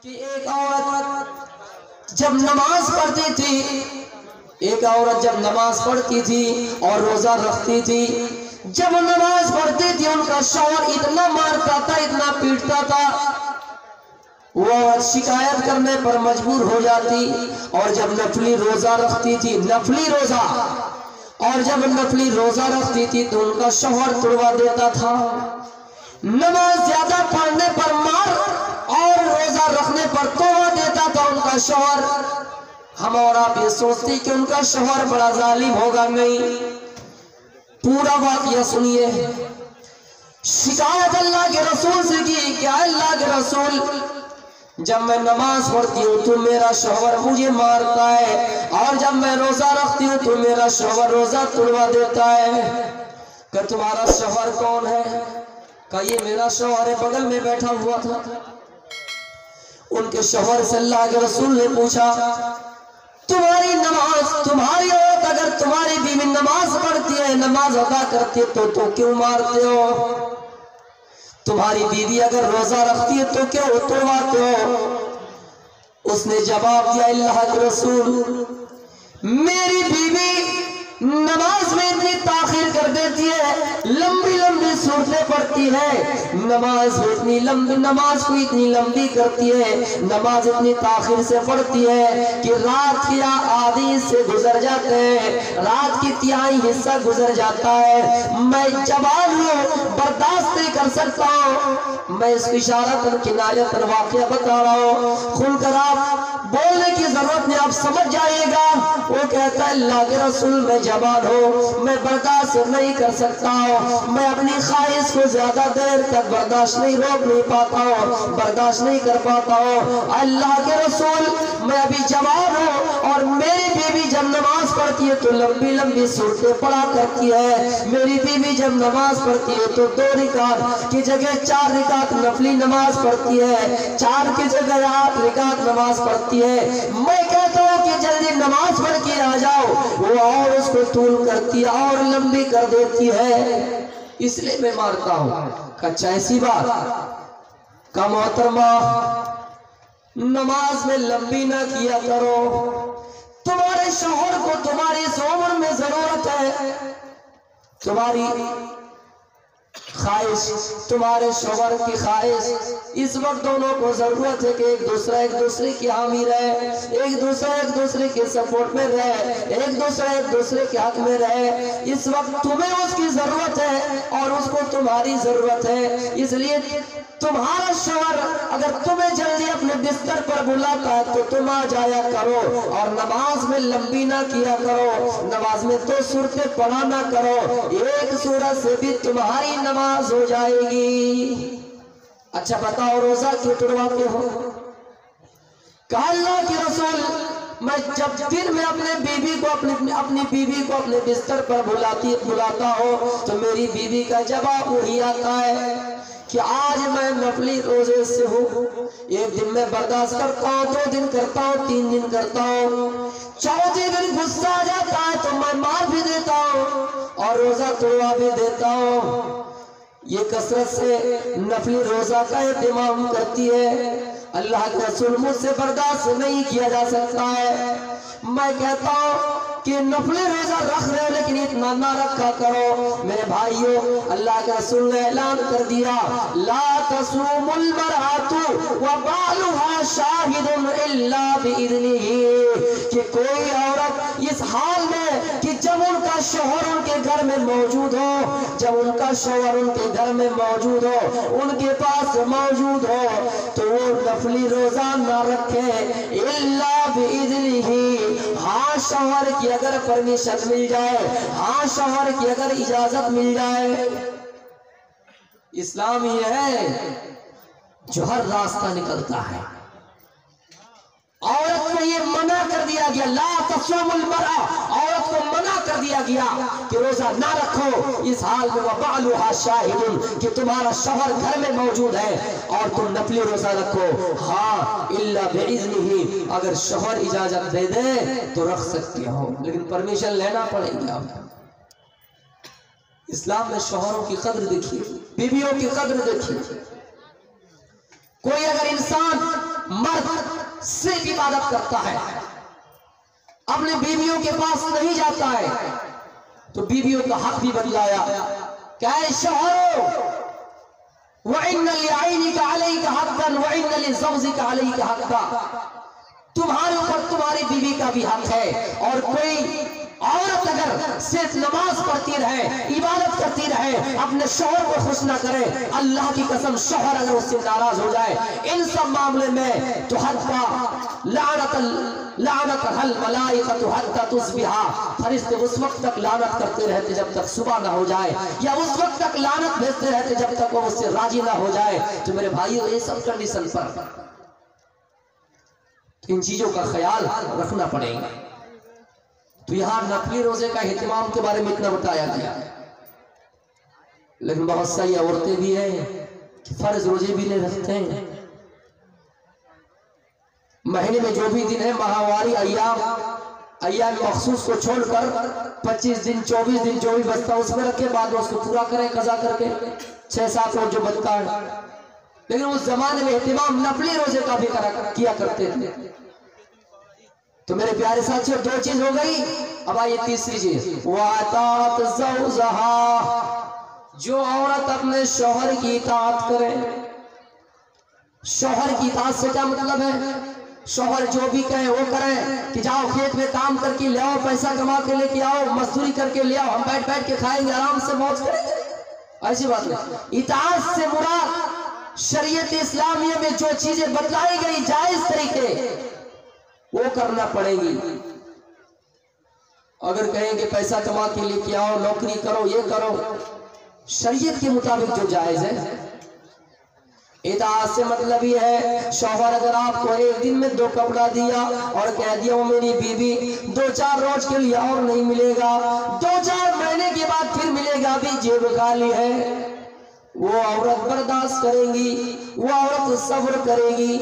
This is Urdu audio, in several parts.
کہ ایک عورت جب نماز پڑھتی تھی، ایک عورت جب نماز پڑھتی تھی اور روزہ رکھتی تھی، جب نماز پڑھتی تھی ان کا شوہر اتنا مارتا تھا، اتنا پیٹتا تھا، وہ شکایت کرنے پر مجبور ہو جاتی۔ اور جب نفلی روزہ رکھتی تھی، نفلی روزہ، اور جب نفلی روزہ رکھتی تھی تو ان کا شوہر تڑوا دیتا تھا۔ نماز زیادہ پڑھنے پر مار اور روزہ رکھنے پر توڑوا دیتا تھا ان کا شوہر۔ ہم اور آپ یہ سوچتے کہ ان کا شوہر بڑا ظالم ہوگا، نہیں، پورا واقعہ سنیے۔ شکایت اللہ کے رسول سے کی کہ اللہ کے رسول، جب میں نماز پڑھتی ہوں تو میرا شوہر مجھے مارتا ہے، اور جب میں روزہ رکھتی ہوں تو میرا شوہر روزہ توڑوا دیتا ہے۔ کہ تمہارا شوہر کون ہے؟ کہ یہ میرا شوہر بغل میں بیٹھا ہوا تھا۔ ان کے شوہر سے اللہ کے رسول نے پوچھا، تمہاری نماز، تمہاری عورت اگر تمہاری بیوی نماز پڑھتی ہے، نماز ادا کرتی ہے تو کیوں مارتے ہو؟ تمہاری بیوی اگر روزہ رکھتی ہے تو کیوں توڑواتے ہو؟ اس نے جواب دیا، اللہ کے رسول، میری بیوی نماز میں اتنی تاخیر کر دیتی ہے، لمبی لمبی سورتیں پڑھتی ہے، نماز کو اتنی لمبی کرتی ہے، نماز اتنی تاخیر سے پڑھتی ہے کہ رات کی آدھی سے گزر جاتے ہیں، رات کی تہائی حصہ گزر جاتا ہے۔ میں جوان ہوں، برداشت نہیں کر سکتا ہوں۔ میں اس اشارتاً کنایتاً واقعہ بتا رہا ہوں، کھل کر آپ بولنے کی ضرورت نہیں، آپ سمجھ جائیے گا۔ وہ کہتا ہے، اللہ کے رسول، میں جوان ہوں، میں برداشت نہیں کر سکتا ہوں، میں اپنی خواہش کو زیادہ دیر تک برداشت نہیں روک نہیں پاتا ہوں، برداشت نہیں کر پاتا ہوں۔ اللہ کے رسول، میں ابھی جوان ہوں، اور میری بیوی جب نماز پڑھتی ہے تو لمبی لمبی سورتیں پڑھا کرتی ہے۔ میری بیوی جب نماز پڑھتی ہے تو 2 رکعت کی جگہ 4 رکعت نفلی نماز پڑھتی ہے، 4 کی جگہ 8 رکعت نماز پڑھتی ہے۔ میں کہتا ہوں کہ جلدی نماز پڑھ کے آ جاؤ، وہ اور اس کو طول کرتی ہے اور لمبی کر دیتی ہے، اس لیے میں مارتا ہوں۔ کچھا ایسی بات کا محترمہ، نماز میں لمبی نہ کیا کرو۔ تمہارے شوہر کو تمہاری اس عمر میں ضرورت ہے، تمہاری خواہش، تمہارے شوہر کی خواہش، اس وقت دونوں کو ضرورت ہے کہ ایک دوسرے کی حامی رہے، ایک دوسرے کے سپورٹ میں رہے، ایک دوسرے کے حق میں رہے۔ اس وقت تمہیں اس کی ضرورت ہے اور اس کو تمہاری ضرورت ہے، اس لیے تمہارا شوہر اگر تمہیں جلدی اپنے بستر پر بلاتا ہے تو تم آ جایا کرو، اور نماز میں لمبی نہ کیا کرو، نماز میں 2 سورتیں پڑھا نہ کرو، ایک سورت سے بھی تمہاری نماز ہو جائے گی۔ اچھا بتاؤ، روزہ کیوں توڑواتے ہو؟ کہا، اللہ کے رسول، میں جب دن میں اپنی بیوی کو اپنے بستر پر بلاتا ہوں تو میری بیوی کا جواب وہی آتا ہے کہ آج میں نفلی روزے سے ہوں، 1 دن میں برداشت کرتا ہوں، 2 دن کرتا ہوں، 3 دن کرتا ہوں، 4تھے دن غصہ آ جاتا ہے تو میں مار بھی دیتا ہوں اور روزہ توڑوا بھی دیتا ہوں۔ یہ کثرت سے نفلی روزہ کا اہتمام کرتی ہے، اللہ کے رسول، مجھ سے برداشت نہیں کیا جا سکتا ہے۔ میں کہتا ہوں کہ نفلی روزہ رکھ رہے ہو لیکن اتنا نہ رکھا کرو۔ میرے بھائیوں، اللہ کے رسول نے اعلان کر دیا، لا تصوم المرأۃ وبالها شاہد الا باذنہ، کہ کوئی عورت اس حال میں کہ جب ان کا شوہر ان کے گھر میں موجود ہو، جب ان کا شوہر ان کے گھر میں موجود ہو، ان کے پاس موجود ہو، تو وہ نفلی روزہ نہ رکھے الا باذنہ، ہاں شوہر کی اگر پرمیشن مل جائے، ہاں شوہر کی اگر اجازت مل جائے۔ اسلام یہ ہے جو ہر راستہ نکلتا ہے۔ عورت کو یہ منع کر دیا گیا، لا تصوم المرأة، عورت کو منع کر دیا گیا کہ روزہ نہ رکھو اس حال میں، وبالها شاہد، کہ تمہارا شوہر گھر میں موجود ہے اور تم نفلی روزہ رکھو، ہاں الا باذنہ، اگر شوہر اجازت دے دے تو رکھ سکتے ہو، لیکن پرمیشن لینا پڑے گا۔ اسلام میں شوہروں کی قدر دیکھیے، بیویوں کی قدر دیکھیے۔ کوئی اگر انسان مرد صرف عبادت کرتا ہے، اپنے بیویوں کے پاس نہیں جاتا ہے، تو بیویوں کا حق بھی بتلایا کہ اے شوہرو وَإِنَّ لِعَيْنِكَ عَلَيْكَ حَقًّا وَإِنَّ لِزَوْجِكَ عَلَيْكَ حَقًّا، تمہارے اوپر تمہاری بیوی کا بھی حق ہے، اور کوئی عورت اگر صرف نماز پڑھتی رہے، عبادت کرتی رہے، اپنے شوہر کو خوش نہ کرے، اللہ کی قسم شوہر اگر اس سے ناراض ہو جائے ان سب معاملے میں تو حتی لعنت حل ملائکۃ حتی تصبح، فرشتے اس وقت تک لعنت کرتے رہتے جب تک صبح نہ ہو جائے، یا اس وقت تک لعنت بھیجتے رہتے جب تک وہ اس سے راضی نہ ہو جائے۔ تو میرے بھائیو یہ سب کنڈیشن پر ان چیزوں کا خیال رکھنا پڑے گا۔ تو یہاں نفلی روزے کا اہتمام کے بارے میں اتنا بتایا گیا، لیکن بہت ساری عورتیں بھی ہیں کہ فرض روزے بھی نہیں رکھتے ہیں۔ مہینے میں جو بھی دن ہے ماہواری ایام مخصوص کو چھوڑ کر 25 دن 24 دن جو بھی بچتا ہے اس میں رکھے، بعد میں اس کو پورا کریں قضا کر کے 6-7 روز جو بچتا ہے۔ لیکن اس زمانے میں اہتمام نفلی روزے کا بھی کیا کرتے تھے۔ تو میرے پیارے ساتھیوں 2 چیز ہو گئی، اب آئیے تیسری چیز، وَأَطَاعَتْ زَوْجَهَا، جو عورت اپنے شوہر کی اطاعت کرے۔ شوہر کی اطاعت سے کیا مطلب ہے؟ شوہر جو بھی کہے وہ کرے، کہ جاؤ کھیت میں کام کر کے لے آؤ، پیسہ کما کے لے کے آؤ، مزدوری کر کے لے آؤ، ہم بیٹھ بیٹھ کے کھائیں گے، آرام سے موج کریں گے، ایسی بات نہیں۔ اطاعت سے مراد شریعت اسلامیہ میں جو چیزیں بتلائی گئی جائز طریقے وہ کرنا پڑے گی۔ اگر کہیں کہ پیسہ کما کے لے کے آؤ، نوکری کرو، یہ کرو، شریعت کے مطابق جو جائز ہے۔ اطاعت سے مطلب یہ ہے شوہر اگر آپ کو ایک دن میں 2 کپڑا دیا اور کہہ دیا وہ میری بیوی 2-4 روز کے لیے اور نہیں ملے گا، 2-4 مہینے کے بعد پھر ملے گا، بھی جیب خالی ہے، وہ عورت برداشت کریں گی، وہ عورت صبر کرے گی۔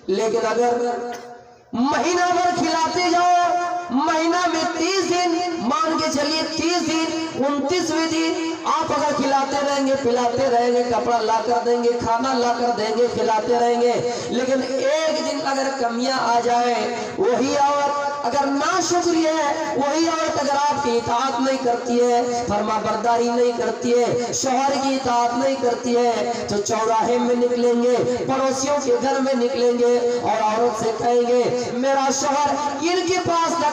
لیکن اگر مہینہ بھر کھلاتے جاؤ، مہینہ میں 30 دن مان کے چلیے، 30 دن 29ویں دن آپ اگر کھلاتے رہیں گے، پلاتے رہیں گے، کپڑا لا کر دیں گے، کھانا لا کر دیں گے، کھلاتے رہیں گے، لیکن ایک دن اگر کمیاں آ جائیں، وہی عورت اگر ناشکری ہے، وہی عورت اگر آپ کی اطاعت نہیں کرتی ہے، فرما برداری نہیں کرتی ہے، شوہر کی اطاعت نہیں کرتی ہے، تو چوراہے میں نکلیں گے، پڑوسیوں کے گھر میں نکلیں گے اور عورت سے کہیں گے میرا شوہر ان کے پاس نہ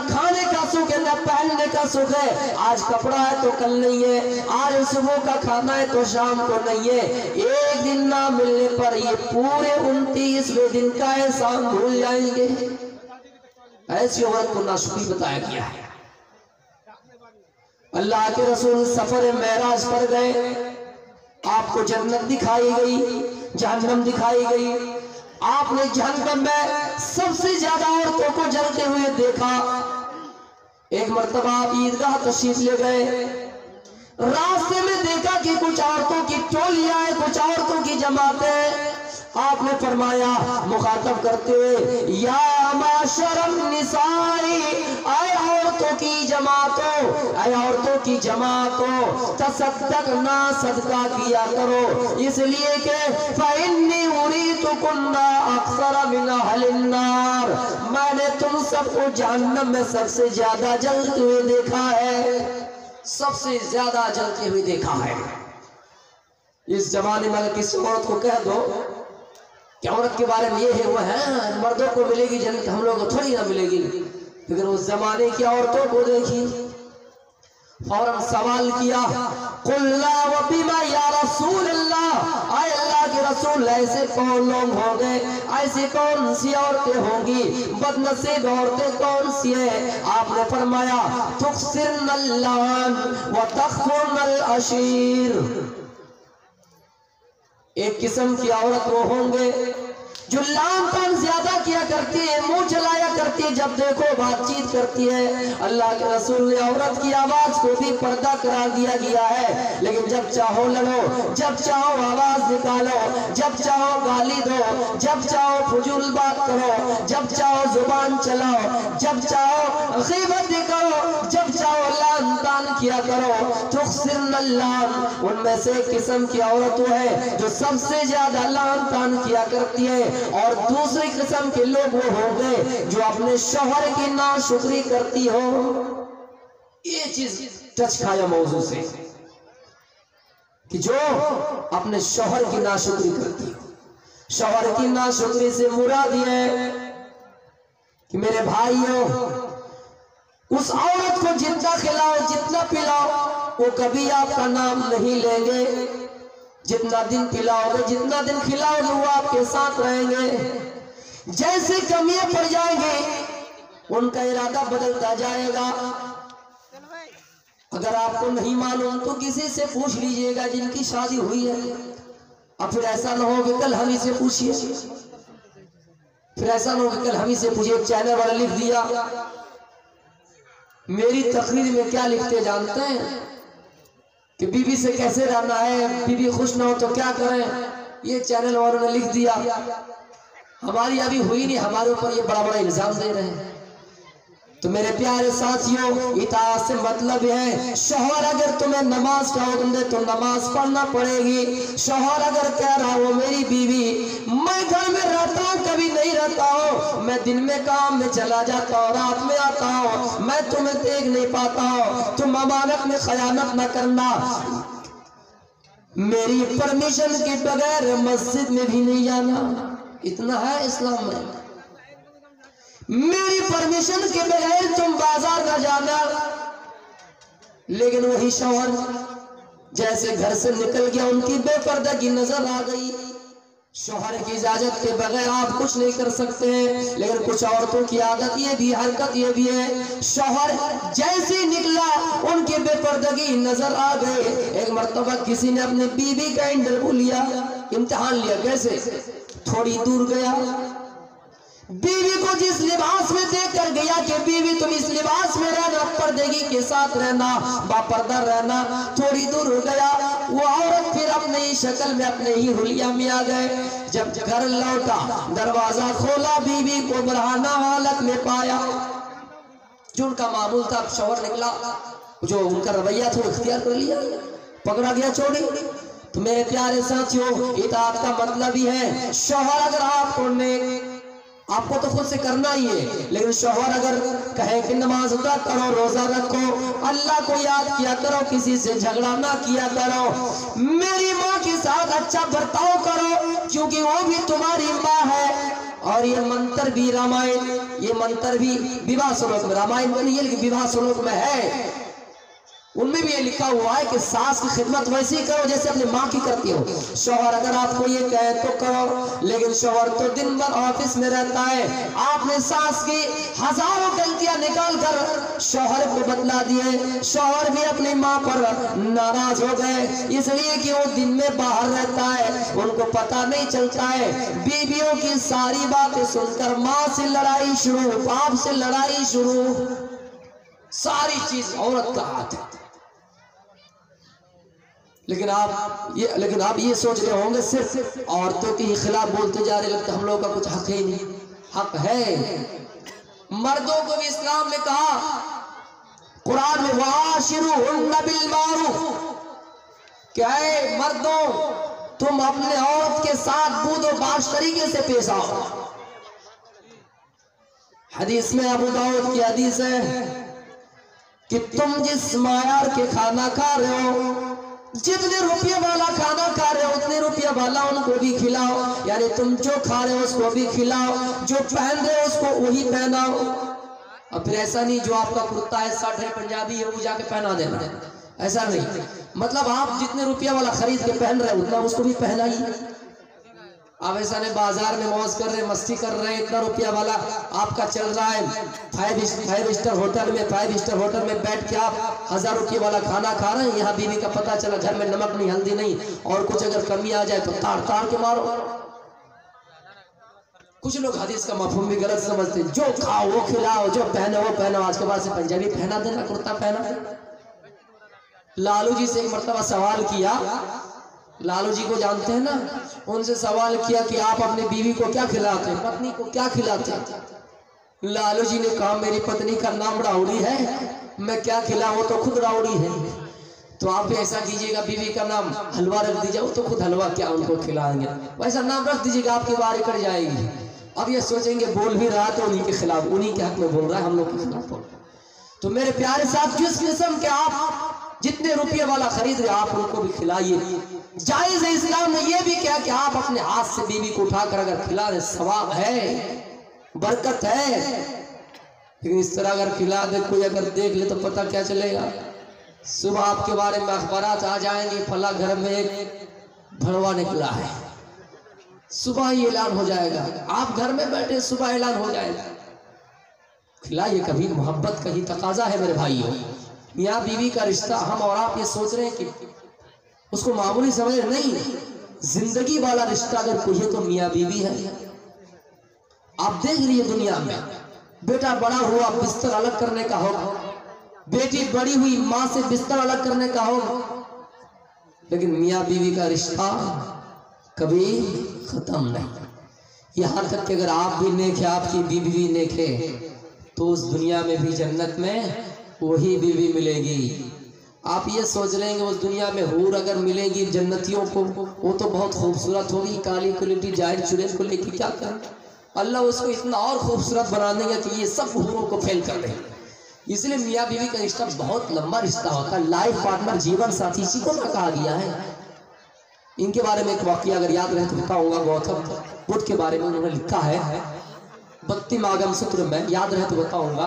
کھانے کا سکھ ہے، نہ پہننے کا سکھ ہے، آج کپڑا ہے تو کل نہیں ہے، آج صبح کا کھانا ہے تو شام کو نہیں ہے، ایک دن نہ ملنے پر یہ پورے 29ویں دن کا احسان بھول جائیں گے۔ ایسی عورت کو ناشکری بتایا گیا ہے۔ اللہ کے رسول سفر معراج پر گئے، آپ کو جنت دکھائی گئی، جہنم دکھائی گئی، آپ نے جہنم میں سب سے زیادہ عورتوں کو جلتے ہوئے دیکھا۔ ایک مرتبہ آپ عیدگاہ تشریف لے گئے، راستے میں دیکھا کہ کچھ عورتوں کی ٹولیاں ہیں، کچھ عورتوں کی جماعتیں۔ آپ نے فرمایا مخاطب کرتے ہوئے یا معاشر النساء، اے عورتوں کی جماعتوں، اے عورتوں کی جماعتوں، تصدقنا صدقہ کیا کرو، اس لیے کہ فإنی اریتکن اکثر من اہل النار، میں نے تم سب کو جہنم میں سب سے زیادہ جلتے ہوئے دیکھا ہے، سب سے زیادہ جلتے ہوئے دیکھا ہے۔ اس زمانے میں اگر کسی عورت کو کہہ دو کہ عورت کے بارے میں یہ ہے وہ ہے، مردوں کو ملے گی جنت، ہم لوگوں کو تھوڑی نہ ملے گی، لیکن اس زمانے کی عورتوں کو دیکھی، فوراً سوال کیا قُلْ لَا وَبِمَا یا رسول اللہ، اے اللہ کے رسول ایسے کون لوگ ہوں گے، ایسی کون سی عورتیں ہوں گی، بدنصیب عورتیں کون سی ہیں؟ آپ نے فرمایا تُخْسِرْنَ اللَّعَنَ وَتَخْفُرْنَ الْعَشِيرَ، ایک قسم کی عورت وہ ہوں گے جو لام پان زیادہ کیا کرتی ہے، منہ چلایا کرتی ہے، جب دیکھو بات چیت کرتی ہے۔ اللہ کے رسول نے عورت کی آواز کو بھی پردہ قرار دیا گیا ہے، لیکن جب چاہو لڑو، جب چاہو آواز نکالو، جب چاہو گالی دو، جب چاہو فضول بات کرو، جب چاہو زبان چلاؤ، جب چاہو غیبت کرو، جب چاہو لعن طعن کیا کرو۔ یکثرن اللعن، ان میں سے ایک قسم کی عورت وہ ہے جو سب سے زیادہ لعن طعن کیا کرتی ہے، اور دوسری قسم کے لوگ وہ ہوں گے جو اپنے شوہر کی ناشکری کرتی ہو۔ یہ چیز ٹچ کھایا موضوع سے کہ جو اپنے شوہر کی ناشکری کرتی ہو۔ شوہر کی ناشکری سے مراد یہ ہے کہ میرے بھائیوں، اس عورت کو جتنا کھلاؤ جتنا پلاؤ وہ کبھی آپ کا نام نہیں لیں گے۔ جتنا دن پلاؤ گے جتنا دن کھلاؤ گے وہ آپ کے ساتھ رہیں گے۔ جیسے کمیاں پڑ جائیں گے ان کا ارادہ بدلتا جائے گا۔ اگر آپ کو نہیں معلوم تو کسی سے پوچھ لیجئے گا جن کی شادی ہوئی ہے۔ اب پھر ایسا نہ ہو کہ کل ہم ہی سے پوچھئے، پھر ایسا نہ ہو کہ کل ہم ہی سے پوچھئے۔ ایک چینل والا لکھ دیا، میری تقریر میں کیا لکھتے جانتے ہیں کہ بی بی سے کیسے رہنا ہے، بی بی خوش نہ ہو تو کیا کریں۔ یہ چینل والوں نے لکھ دیا، ہماری ابھی ہوئی نہیں، ہمارے اوپر یہ بڑا بڑا الزام دے رہے ہیں۔ تو میرے پیارے ساتھیوں، اطاعت سے مطلب ہے شوہر اگر تمہیں نماز کا حکم دے تو نماز پڑھنا پڑے گی۔ شوہر اگر کہہ رہا ہو میری بیوی میں گھر میں رہتا ہوں کبھی نہیں رہتا ہوں، میں دن میں کام میں چلا جاتا ہوں رات میں آتا ہوں، میں تمہیں دیکھ نہیں پاتا ہوں، تم امانت میں خیانت نہ کرنا، میری پرمیشن کے بغیر مسجد میں بھی نہیں جانا۔ اتنا ہے اسلام میں، میری پرمیشن کے بغیر تم بازار نہ جانا۔ لیکن وہی شوہر جیسے گھر سے نکل گیا ان کی بے پردگی نظر آ گئی۔ شوہر کی اجازت کے بغیر آپ کچھ نہیں کر سکتے ہیں، لیکن کچھ عورتوں کی عادت یہ بھی حرکت یہ بھی ہے، شوہر جیسے نکلا ان کی بے پردگی نظر آ گئے۔ ایک مرتبہ کسی نے اپنی بیوی کا انٹرویو لیا، امتحان لیا، کیسے؟ تھوڑی دور گیا، بیوی کو جس لباس میں دیکھ کر گیا کہ بیوی تم اس لباس میں رہنا، پردگی کے ساتھ رہنا، باپردہ رہنا، تھوڑی دور ہو گیا وہ عورت پھر اپنے ہی شکل میں اپنے ہی حلیہ میں آ گئے۔ جب گھر لوٹا دروازہ کھولا بیوی کو برہنہ حالت میں پایا۔ جو ان کا معمول تھا، شوہر نکلا، جو ان کا رویہ تھا اختیار کر لیا، پکڑا گیا چوری۔ تو میرے پیارے ساتھیوں، اطاعت کا مطلب ہی ہے شوہر اگر آپ کو تو خود سے کرنا ہی ہے، لیکن شوہر اگر کہے کہ نماز ادا کرو، روزہ رکھو، اللہ کو یاد کیا کرو، کسی سے جھگڑا نہ کیا کرو، میری ماں کے ساتھ اچھا برتاؤ کرو کیونکہ وہ بھی تمہاری ماں ہے۔ اور یہ منتر بھی رامائن، یہ منتر بھی وواہ سلوک میں، رامائن میں نہیں ہے لیکن وواہ سلوک میں ہے، ان میں بھی یہ لکھا ہوا ہے کہ ساس کی خدمت ویسے ہی کرو جیسے اپنی ماں کی کرتی ہو۔ شوہر اگر آپ کو یہ کہے تو کرو، لیکن شوہر تو دن بھر آفس میں رہتا ہے، آپ نے ساس کی ہزاروں غلطیاں نکال کر شوہر کو بتلا دیے، شوہر بھی اپنی ماں پر ناراض ہو گئے، اس لیے کہ وہ دن میں باہر رہتا ہے، ان کو پتہ نہیں چلتا ہے۔ بیویوں کی ساری باتیں سن کر ماں سے لڑائی شروع، باپ سے لڑائی شروع، ساری چیز عورت کا ہاتھ ہے۔ لیکن آپ یہ سوچ رہے ہوں گے صرف عورتوں کے ہی خلاف بولتے جا رہے، لگتا ہم لوگوں کا کچھ حق ہی نہیں۔ حق ہے، مردوں کو بھی اسلام میں کہا، قرآن میں وَعَاشِرُوهُنَّ بِالْمَعْرُوفِ کہ اے مردوں تم اپنے عورت کے ساتھ بود و باش طریقے سے پیش آؤ۔ حدیث میں ابو داؤد کی حدیث ہے کہ تم جس معیار کے کھانا کھا رہے ہو، جتنے روپیہ والا کھانا کھا رہے ہو اتنے روپیہ والا ان کو بھی کھلاؤ، یعنی تم جو کھا رہے ہو اس کو بھی کھلاؤ، جو پہن رہے ہو اس کو وہی پہناؤ۔ اب پھر ایسا نہیں جو آپ کا کرتا ہے ساٹھ ہے پنجابی ہے وہ جا کے پہنا دینا، ایسا نہیں، مطلب آپ جتنے روپیہ والا خرید کے پہن رہے ہو اتنا اس کو بھی پہنائیے۔ آپ ایسا نہیں بازار میں موز کر رہے مستی کر رہے اتنا روپیہ والا آپ کا چل رہا ہے، فائیو اسٹار ہوٹل میں بیٹھ کے آپ 1000 روپیہ والا کھانا کھا رہے ہیں، یہاں بیوی کا پتہ چلا گھر میں نمک نہیں ہلدی نہیں اور کچھ اگر کمی آ جائے تو تاڑ کے مارو۔ کچھ لوگ حدیث کا مفہوم بھی غلط سمجھتے ہیں، جو کھاؤ وہ کھلاؤ، جو پہنے وہ پہنو، آج کے بعد سے پنجابی پہنا دینا، کرتا پہنا دینا۔ لالو جی سے ایک مرتبہ سوال کیا، لالو جی کو جانتے ہیں نا، ان سے سوال کیا کہ آپ اپنی بیوی کو کیا کھلاتے ہیں، پتنی کو کیا کھلاتے ہیں؟ لالو جی نے کہا میری پتنی کا نام راؤڑی ہے، میں کیا کھلاؤں تو خود راؤڑی ہے۔ تو آپ بھی ایسا کیجئے گا، بیوی کا نام حلوہ رکھ دیجئے، وہ تو خود حلوہ کیا ان کو کھلائیں گے، ویسا نام رکھ دیجئے گا، آپ کی باری کٹ جائے گی۔ اب یہ سوچیں گے بول بھی رہا تو انہی کے خلاف، انہی کے حق میں بول رہا ہے، ہم لوگ کے خلاف بول رہا ہے۔ تو میرے پیارے صاحب جس قسم کے آپ جتنے روپیے والا خرید رہے آپ ان کو بھی کھلائیے۔ جائز ہے، اسلام نے یہ بھی کہا کہ آپ اپنے ہاتھ سے بیوی کو اٹھا کر اگر کھلا دیں ثواب ہے، برکت ہے، لیکن اس طرح اگر کھلا دے کوئی اگر دیکھ لے تو پتہ کیا چلے گا؟ صبح آپ کے بارے میں اخبارات آ جائیں گے، فلاں گھر میں ایک بھڑوا نکلا ہے، صبح ہی اعلان ہو جائے گا، آپ گھر میں بیٹھے صبح اعلان ہو جائے گا۔ کھلائیے، کبھی محبت کا ہی تقاضا ہے میرے بھائیوں، میاں بیوی کا رشتہ ہم اور آپ یہ سوچ رہے ہیں کہ اس کو معمولی سمجھ نہیں، زندگی والا رشتہ اگر کوئی ہے تو میاں بیوی ہے۔ آپ دیکھ لیے دنیا میں بیٹا بڑا ہوا بستر الگ کرنے کا ہو، بیٹی بڑی ہوئی ماں سے بستر الگ کرنے کا ہو، لیکن میاں بیوی کا رشتہ کبھی ختم نہیں۔ یہاں تک کہ اگر آپ بھی نیک ہے، آپ کی بیوی بھی نیک ہے، تو اس دنیا میں بھی جنت میں وہی بیوی ملے گی۔ آپ یہ سوچ رہے ہیں کہ اس دنیا میں حور اگر ملے گی جنتیوں کو وہ تو بہت خوبصورت ہوگی، کالی کلیٹی جائر چڑیل کو لے کے کیا کریں، اللہ اس کو اتنا اور خوبصورت بنا دیں گے کہ یہ سب حوروں کو پھیل کر دیں گے۔ اس لیے میاں بیوی کا رشتہ بہت لمبا رشتہ ہوتا ہے، لائف پارٹنر، جیون ساتھی، اسی کو نہ کہا گیا ہے۔ ان کے بارے میں ایک واقعہ اگر یاد رہے تو بتاؤں گا، گوتم بدھ کے بارے میں انہوں نے لکھا ہے 32 آگم ستر میں، یاد رہے تو بتاؤں گا۔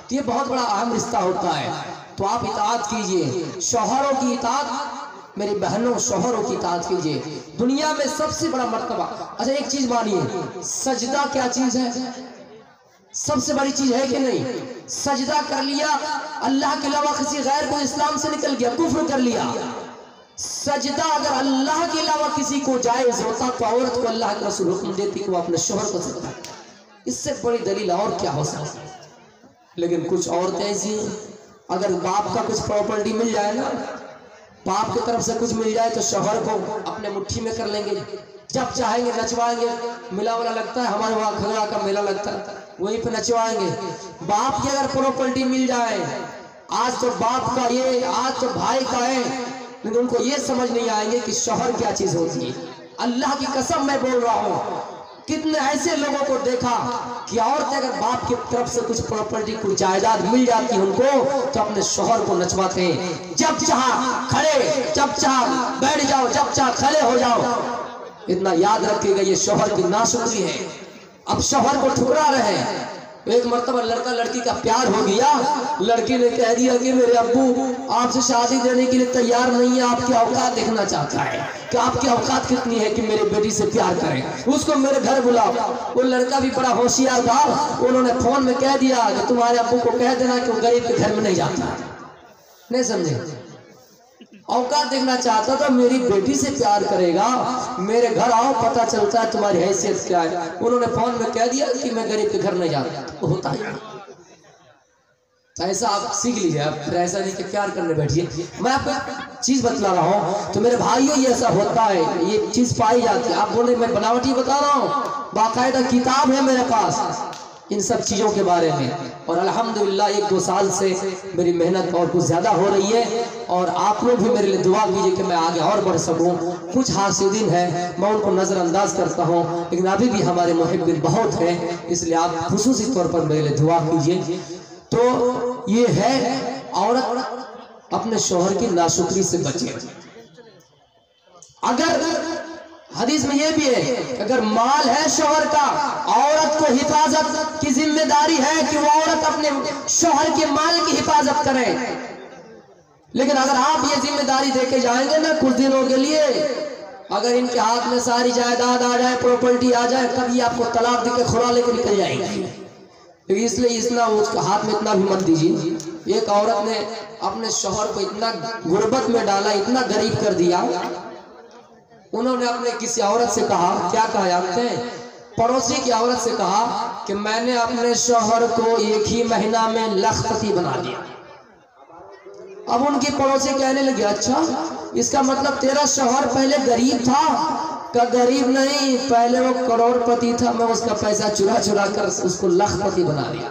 تو یہ بہت بڑا اہم رشتہ ہوتا ہے، تو آپ اطاعت کیجئے، شوہروں کی اطاعت، میری بہنوں شوہروں کی اطاعت کیجئے۔ دنیا میں سب سے بڑا مرتبہ، اچھا ایک چیز مانیے، سجدہ کیا چیز ہے؟ سب سے بڑی چیز ہے کہ نہیں؟ سجدہ کر لیا، اللہ کے علاوہ کسی غیر کو اسلام سے نکل گیا، کفر کر لیا۔ سجدہ اگر اللہ کے علاوہ کسی کو جائز ہوتا تو عورت کو اللہ کے رسول حکم دیتی کہ وہ اپنے شوہر کو سجدہ کرے، اس سے بڑی دلیل اور کیا ہو سکتی ہے؟ لیکن کچھ عورتیں ایسی ہیں، اگر باپ کا کچھ پراپرٹی مل جائے نا، باپ کی طرف سے کچھ مل جائے تو شوہر کو اپنے مٹھی میں کر لیں گے، جب چاہیں گے نچوائیں گے۔ ملا والا لگتا ہے ہمارے وہاں کھگڑا کا میلہ لگتا ہے، وہیں پہ نچوائیں گے۔ باپ کی اگر پراپرٹی مل جائے، آج تو باپ کا یہ، آج تو بھائی کا ہے، لیکن ان کو یہ سمجھ نہیں آئیں گے کہ شوہر کیا چیز ہوتی ہے۔ اللہ کی قسم میں بول رہا ہوں، کتنے ایسے لوگوں کو دیکھا کہ عورتیں اگر باپ کی طرف سے کچھ پراپرٹی کچھ جائیداد مل جاتی ان کو تو اپنے شوہر کو نچواتے ہیں، جب چاہا کھڑے، جب چاہا بیٹھ جاؤ، جب چاہا کھڑے ہو جاؤ۔ اتنا یاد رکھے گا یہ شوہر کی ناشکری ہے، اب شوہر کو ٹھکرا رہے ہیں۔ ایک مرتبہ لڑکا لڑکی کا پیار ہو گیا، لڑکی نے کہہ دیا کہ میرے ابو آپ سے شادی دینے کے لیے تیار نہیں ہے، آپ کی اوقات دیکھنا چاہتا ہے کہ آپ کی اوقات کتنی ہے کہ میرے بیٹی سے پیار کریں، اس کو میرے گھر بلاؤ۔ وہ لڑکا بھی بڑا ہوشیار تھا، انہوں نے فون میں کہہ دیا کہ تمہارے ابو کو کہہ دینا کہ وہ غریب کے گھر میں نہیں جاتا۔ نہیں سمجھے؟ اوقات دیکھنا چاہتا تھا، میری بیٹی سے پیار کرے گا، میرے گھر آؤ پتہ چلتا ہے تمہاری حیثیت کیا ہے۔ انہوں نے فون میں کہہ دیا کہ میں غریب کے گھر نہیں جاتا، ہوتا ہے ایسا۔ آپ سیکھ لیجیے، آپ پھر ایسا نہیں کہ پیار کرنے بیٹھیے۔ میں آپ کو چیز بتلا رہا ہوں تو میرے بھائیوں یہ ایسا ہوتا ہے، یہ چیز پائی جاتی ہے۔ آپ بول رہے میں بناوٹی بتا رہا ہوں، باقاعدہ کتاب ہے میرے پاس ان سب چیزوں کے بارے میں، اور الحمدللہ 1-2 سال سے میری محنت اور کچھ زیادہ ہو رہی ہے، اور آپ لوگ بھی میرے لیے دعا کیجئے کہ میں آگے اور بڑھ سکوں۔ کچھ حاسدین ہیں، میں ان کو نظر انداز کرتا ہوں، لیکن ابھی بھی ہمارے محبین بہت ہیں، اس لیے آپ خصوصی طور پر میرے لیے دعا کیجئے۔ تو یہ ہے عورت اپنے شوہر کی ناشکری سے بچے۔ اگر حدیث میں یہ بھی ہے کہ اگر مال ہے شوہر کا، عورت کو حفاظت کی ذمہ داری ہے کہ وہ عورت اپنے شوہر کے مال کی حفاظت کرے، لیکن اگر آپ یہ ذمہ داری دے کے جائیں گے نا کچھ دنوں کے لیے، اگر ان کے ہاتھ میں ساری جائیداد آ جائے، پراپرٹی آ جائے، کبھی آپ کو طلاق دے کے کھلا لے کے نکل جائیں گے۔ اس لیے اس کے ہاتھ میں اتنا بھی مت دیجیے۔ ایک عورت نے اپنے شوہر کو اتنا غربت میں ڈالا، اتنا غریب کر دیا، انہوں نے اپنے کسی عورت سے کہا، کیا کہا جانتے ہیں؟ پڑوسی کی عورت سے کہا کہ میں نے اپنے شوہر کو 1 ہی مہینہ میں لکھپتی بنا دیا۔ اب ان کی پڑوسی کہنے لگی، اچھا اس کا مطلب تیرا شوہر پہلے غریب تھا؟ کہ غریب نہیں، پہلے وہ کروڑ پتی تھا، میں اس کا پیسہ چرا چرا کر اس کو لکھپتی بنا دیا۔